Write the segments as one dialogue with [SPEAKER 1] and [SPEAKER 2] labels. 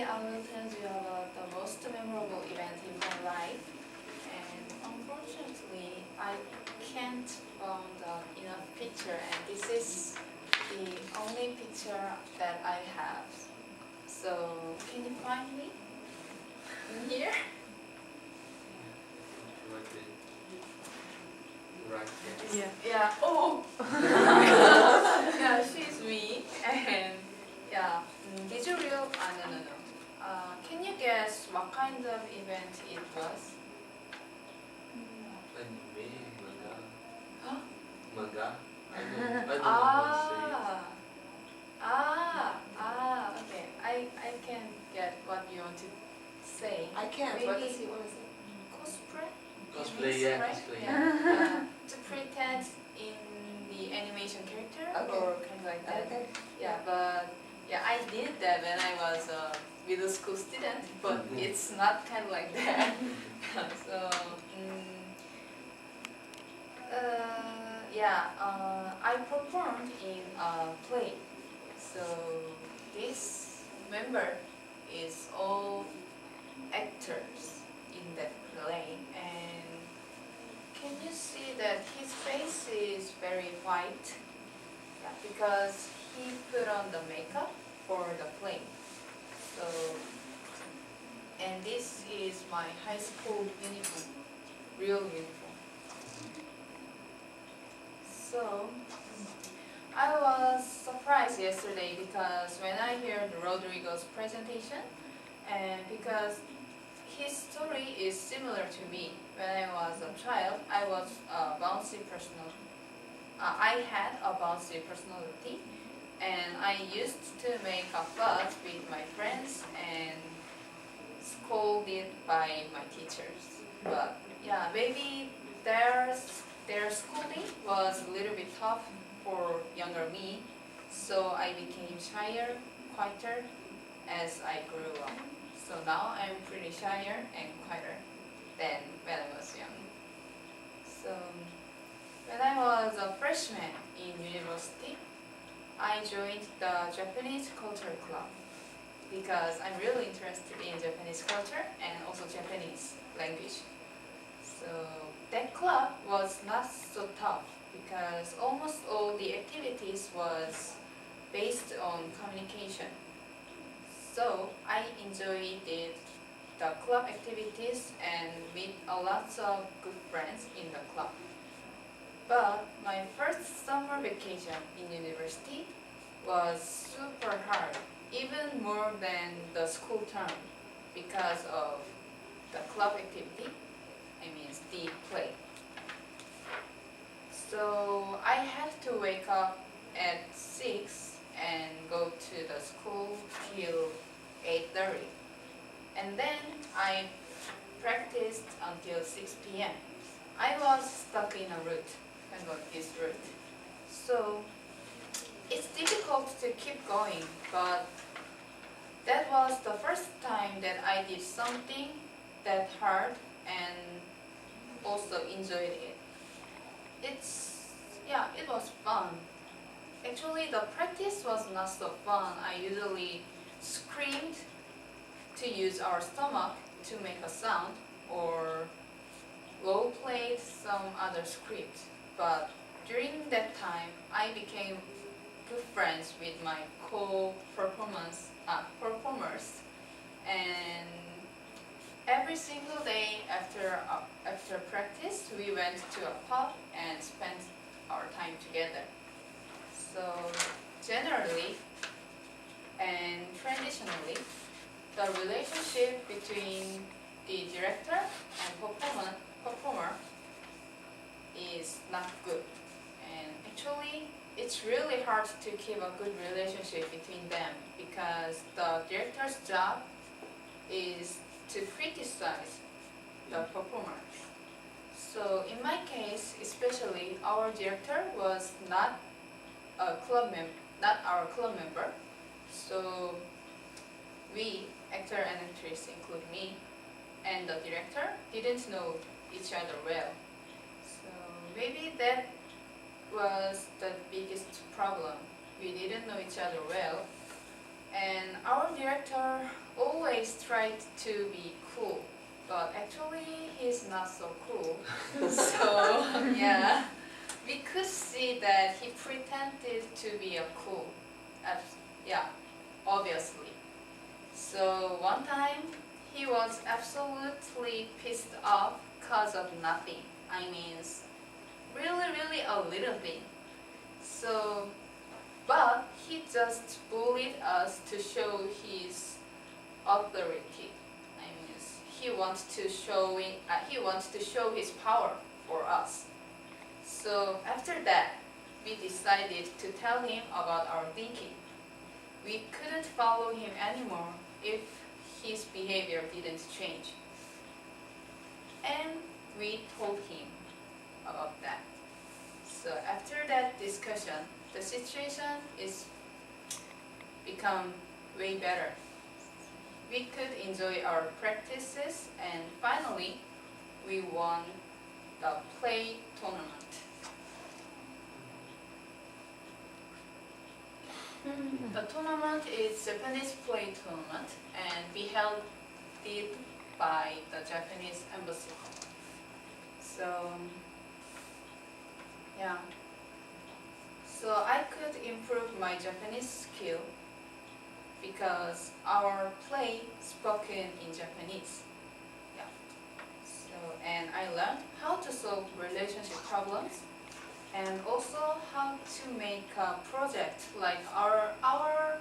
[SPEAKER 1] I will tell you about the most memorable event in my life. And unfortunately, I can't find enough picture, and this is the only picture that I have. So, can you find me in here?
[SPEAKER 2] Right here.
[SPEAKER 1] Yeah. Oh. Yeah, she's me, and yeah. Did you real? No. Can you guess what kind of event it was?
[SPEAKER 2] Anime, manga.
[SPEAKER 1] Huh?
[SPEAKER 2] Manga? I don't know how to say it.
[SPEAKER 1] Okay. I can get what you want to say.
[SPEAKER 3] I can't.
[SPEAKER 1] Maybe
[SPEAKER 3] What is it?
[SPEAKER 1] cosplay?
[SPEAKER 2] Cosplay,
[SPEAKER 1] It
[SPEAKER 2] yeah,
[SPEAKER 1] means, right?
[SPEAKER 2] cosplay.
[SPEAKER 1] Yeah. To pretend in the animation character
[SPEAKER 3] Okay.
[SPEAKER 1] or kind of like that.
[SPEAKER 3] Okay.
[SPEAKER 1] Yeah, but yeah, I did that when I was a middle school student, but it's not kind of like that. So, I performed in a play. So this member is all actors in that play, and can you see that his face is very white? Yeah, because he put on the makeup for the play. So, and this is my high school uniform, real uniform. So, I was surprised yesterday because when I heard Rodrigo's presentation, and because his story is similar to me. When I was a child, I was a bouncy personality. I had a bouncy personality, and I used to make a fuss with my friends and scolded by my teachers. But yeah, maybe their schooling was a little bit tough for younger me, so I became shyer, quieter as I grew up. So now I'm pretty shyer and quieter than when I was young. So when I was a freshman in university, I joined the Japanese culture club because I'm really interested in Japanese culture and also Japanese language. So that club was not so tough because almost all the activities was based on communication. So I enjoyed the club activities and meet a lot of good friends in the club. But my first summer vacation in university was super hard, even more than the school term because of the club activity, the play. So I had to wake up at 6 and go to the school till 8:30. And then I practiced until 6 p.m. I was stuck in a route, kind of this route. So it's difficult to keep going, but that was the first time that I did something that hard and also enjoyed it. It was fun. Actually, the practice was not so fun. I usually screamed to use our stomach to make a sound or role played some other script. But during that time, I became good friends with my co-performers, and every single day after practice, we went to a pub and spent our time together. So generally and traditionally, the relationship between the director and performer is not good. And actually, it's really hard to keep a good relationship between them because the director's job is to criticize the performers. So in my case, especially, our director was not our club member. So we, actor and actress, include me, and the director, didn't know each other well. So maybe that was the biggest problem. We didn't know each other well, And our director always tried to be cool, but actually he's not so cool. So yeah, we could see that he pretended to be a cool. Yeah, obviously. So one time he was absolutely pissed off because of nothing. I mean, really a little thing. So, but he just bullied us to show his authority. I mean, he wants to show his power for us. So after that, we decided to tell him about our thinking. We couldn't follow him anymore if his behavior didn't change. And we told him about that. So after that discussion, the situation is become way better. We could enjoy our practices, and finally we won the play tournament. The tournament is Japanese play tournament, and we held it by the Japanese embassy. So yeah, so I could improve my Japanese skill because our play spoken in Japanese. Yeah. So and I learned how to solve relationship problems and also how to make a project. Like our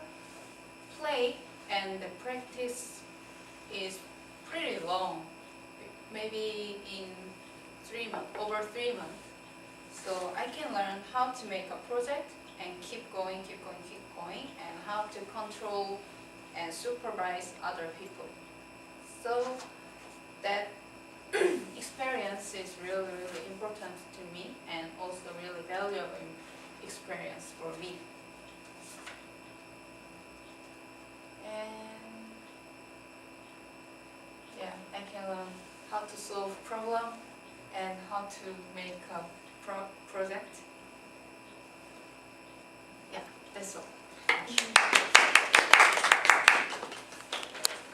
[SPEAKER 1] play and the practice is pretty long, maybe in 3 months, over 3 months. So I can learn how to make a project and keep going, and how to control and supervise other people. So that experience is really important to me and also really valuable experience for me. And yeah, I can learn how to solve problem and how to make a project